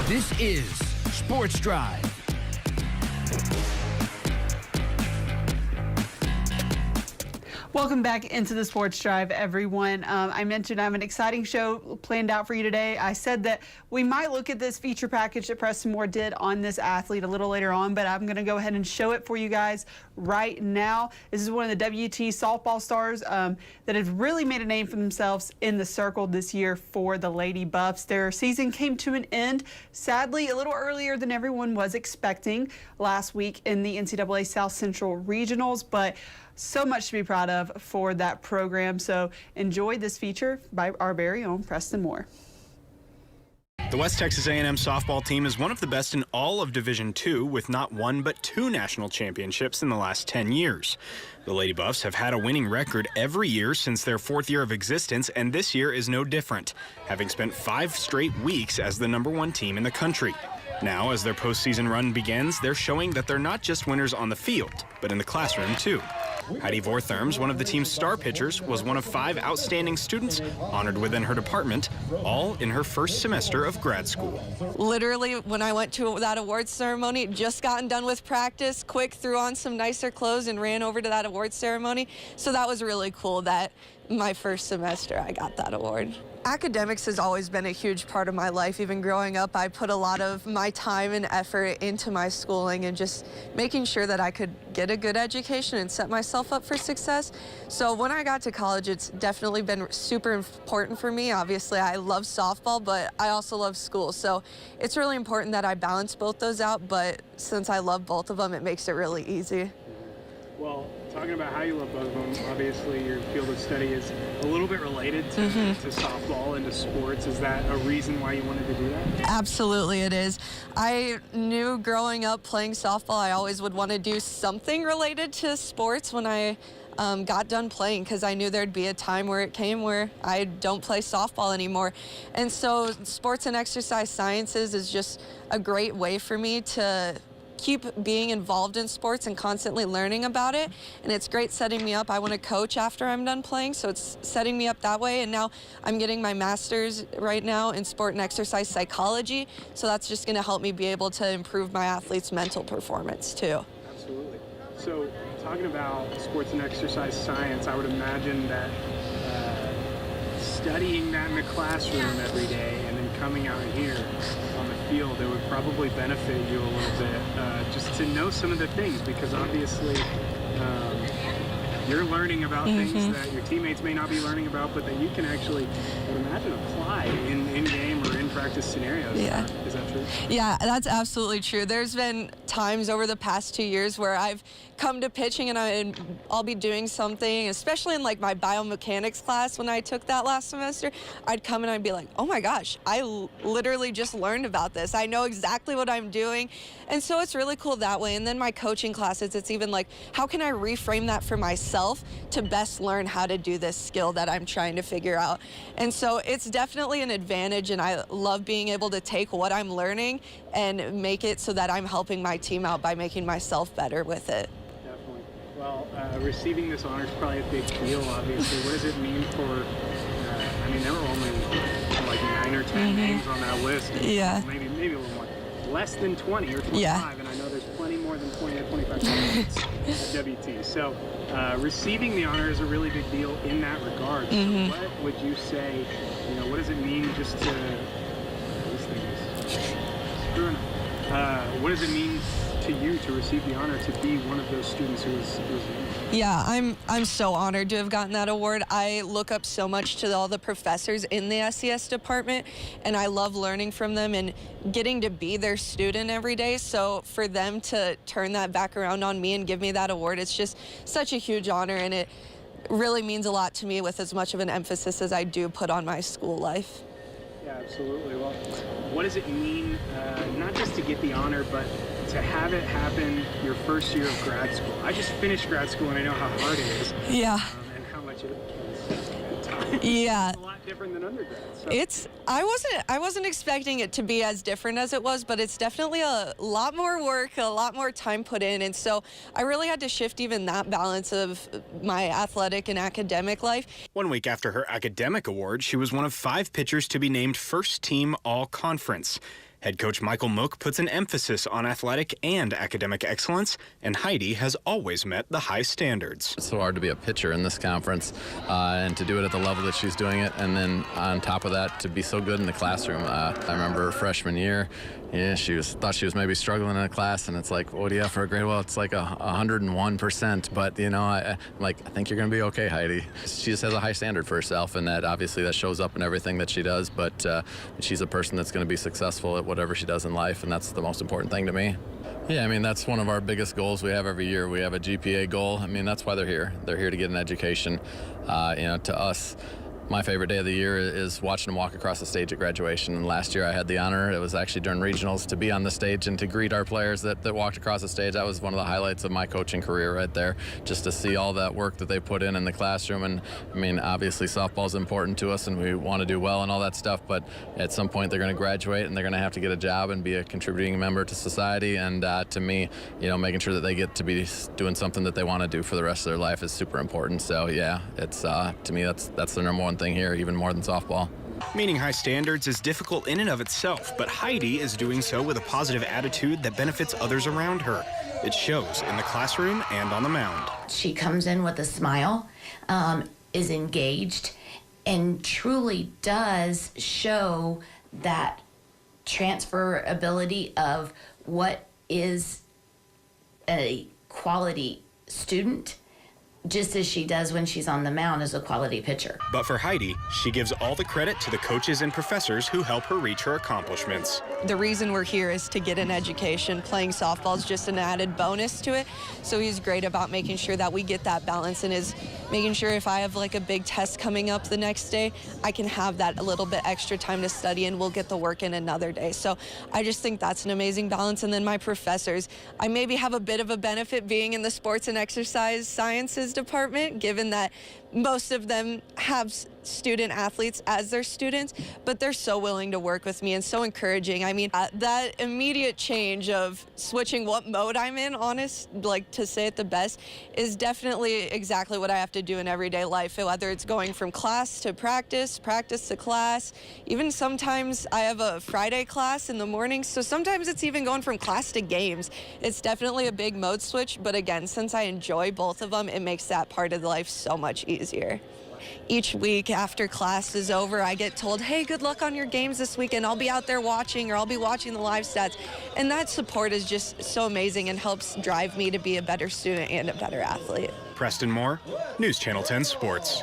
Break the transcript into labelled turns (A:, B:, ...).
A: This is Sports Drive.
B: Welcome back into the Sports Drive, everyone. I mentioned I have an exciting show planned out for you today. I said that we might look at this feature package that Preston Moore did on this athlete a little later on, but I'm going to go ahead and show it for you guys right now. This is one of the WT softball stars that have really made a name for themselves in the circle this year for the Lady Buffs. Their season came to an end, sadly, a little earlier than everyone was expecting last week in the NCAA South Central Regionals, but so much to be proud of for that program. So enjoy this feature by our very own Preston Moore.
C: The West Texas A&M softball team is one of the best in all of Division II, with not one but two national championships in the last 10 years. The Lady Buffs have had a winning record every year since their fourth year of existence, and this year is no different, having spent 5 straight weeks as the #1 team in the country. Now, as their postseason run begins, they're showing that they're not just winners on the field, but in the classroom too. Heidi Vortherms, one of the team's star pitchers, was one of 5 outstanding students honored within her department, all in her first semester of grad school.
D: Literally, when I went to that awards ceremony, just gotten done with practice, quick threw on some nicer clothes and ran over to that awards ceremony. So that was really cool that my first semester I got that award. Academics has always been a huge part of my life. Even growing up, I put a lot of my time and effort into my schooling and just making sure that I could get a good education and set myself up for success. So when I got to college, it's definitely been super important for me. Obviously, I love softball, but I also love school. So it's really important that I balance both those out, but since I love both of them, it makes it really easy.
E: Well, talking about how you love both of them, obviously your field of study is a little bit related to softball and to sports. Is that a reason why you wanted to do that?
D: Absolutely, it is. I knew growing up playing softball, I always would want to do something related to sports when I got done playing, because I knew there'd be a time where it came where I don't play softball anymore. And so sports and exercise sciences is just a great way for me to keep being involved in sports and constantly learning about it. And it's great setting me up. I want to coach after I'm done playing, so it's setting me up that way. And now I'm getting my master's right now in sport and exercise psychology, so that's just going to help me be able to improve my athletes' mental performance too.
E: Absolutely. So talking about sports and exercise science, I would imagine that studying that in the classroom every day and then coming out here on the field, it would probably benefit you a little bit just to know some of the things, because obviously you're learning about things that your teammates may not be learning about, but that you can actually, I would imagine, apply in game or in practice scenarios.
D: Yeah.
E: Is that true?
D: Yeah, that's absolutely true. There's been times over the past 2 years where I've come to pitching and I'll be doing something, especially in like my biomechanics class when I took that last semester. I'd come and I'd be like, oh my gosh, I literally just learned about this. I know exactly what I'm doing. And so it's really cool that way. And then my coaching classes, it's even like, how can I reframe that for myself to best learn how to do this skill that I'm trying to figure out? And so it's definitely an advantage, and I love being able to take what I'm learning and make it so that I'm helping my team out by making myself better with it.
E: Definitely. Well, receiving this honor is probably a big deal, obviously. What does it mean for, I mean, there were only like 9 or 10 names on that list.
D: Yeah.
E: Maybe a little more. Less than 20 or 25,
D: Yeah.
E: and I know there's plenty more than 20 or 25 candidates at WT. So receiving the honor is a really big deal in that regard. So what would you say, what does it mean just to, this thing is screwing up. What does it mean to you to receive the honor to be one of those students who was
D: Yeah, I'm so honored to have gotten that award. I look up so much to all the professors in the SES department, and I love learning from them and getting to be their student every day. So for them to turn that back around on me and give me that award, it's just such a huge honor, and it really means a lot to me with as much of an emphasis as I do put on my school life.
E: Yeah, absolutely. Well, what does it mean, not just to get the honor, but to have it happen your first year of grad school? I just finished grad school, and I know how hard it is.
D: Yeah.
E: And how much it is at times.
D: Yeah.
E: It's a lot different than undergrad. So.
D: I wasn't expecting it to be as different as it was, but it's definitely a lot more work, a lot more time put in, and so I really had to shift even that balance of my athletic and academic life.
C: 1 week after her academic award, she was one of 5 pitchers to be named first team all-conference. Head coach Michael Mook puts an emphasis on athletic and academic excellence, and Heidi has always met the high standards.
F: It's so hard to be a pitcher in this conference, and to do it at the level that she's doing it, and then on top of that, to be so good in the classroom. I remember her freshman year, thought she was maybe struggling in a class, and it's like, what do you have for a grade? Well, it's like 101%, but I think you're going to be okay, Heidi. She just has a high standard for herself, and that obviously that shows up in everything that she does, but she's a person that's going to be successful at whatever she does in life, and that's the most important thing to me. Yeah, I mean, that's one of our biggest goals we have every year. We have a GPA goal. I mean, that's why they're here. They're here to get an education. To us, my favorite day of the year is watching them walk across the stage at graduation. And last year I had the honor, it was actually during regionals, to be on the stage and to greet our players that walked across the stage. That was one of the highlights of my coaching career right there, just to see all that work that they put in the classroom. And I mean, obviously softball is important to us and we want to do well and all that stuff, but at some point they're going to graduate and they're going to have to get a job and be a contributing member to society. And to me, making sure that they get to be doing something that they want to do for the rest of their life is super important. So yeah, it's to me, that's the number one thing here, even more than softball.
C: Meeting high standards is difficult in and of itself, but Heidi is doing so with a positive attitude that benefits others around her. It shows in the classroom and on the mound.
G: She comes in with a smile, is engaged, and truly does show that transferability of what is a quality student, just as she does when she's on the mound as a quality pitcher.
C: But for Heidi, she gives all the credit to the coaches and professors who help her reach her accomplishments.
D: The reason we're here is to get an education. Playing softball is just an added bonus to it. So he's great about making sure that we get that balance and is making sure if I have like a big test coming up the next day, I can have that a little bit extra time to study and we'll get the work in another day. So I just think that's an amazing balance. And then my professors, I maybe have a bit of a benefit being in the sports and exercise sciences department, given that most of them have student athletes as their students, but they're so willing to work with me and so encouraging. I mean, that immediate change of switching what mode I'm in, to say it the best, is definitely exactly what I have to do in everyday life, whether it's going from class to practice, practice to class. Even sometimes I have a Friday class in the morning, so sometimes it's even going from class to games. It's definitely a big mode switch, but again, since I enjoy both of them, it makes that part of life so much easier. Each week after class is over, I get told, hey, good luck on your games this weekend. I'll be out there watching, or I'll be watching the live stats. And that support is just so amazing and helps drive me to be a better student and a better athlete.
C: Preston Moore, News Channel 10 Sports.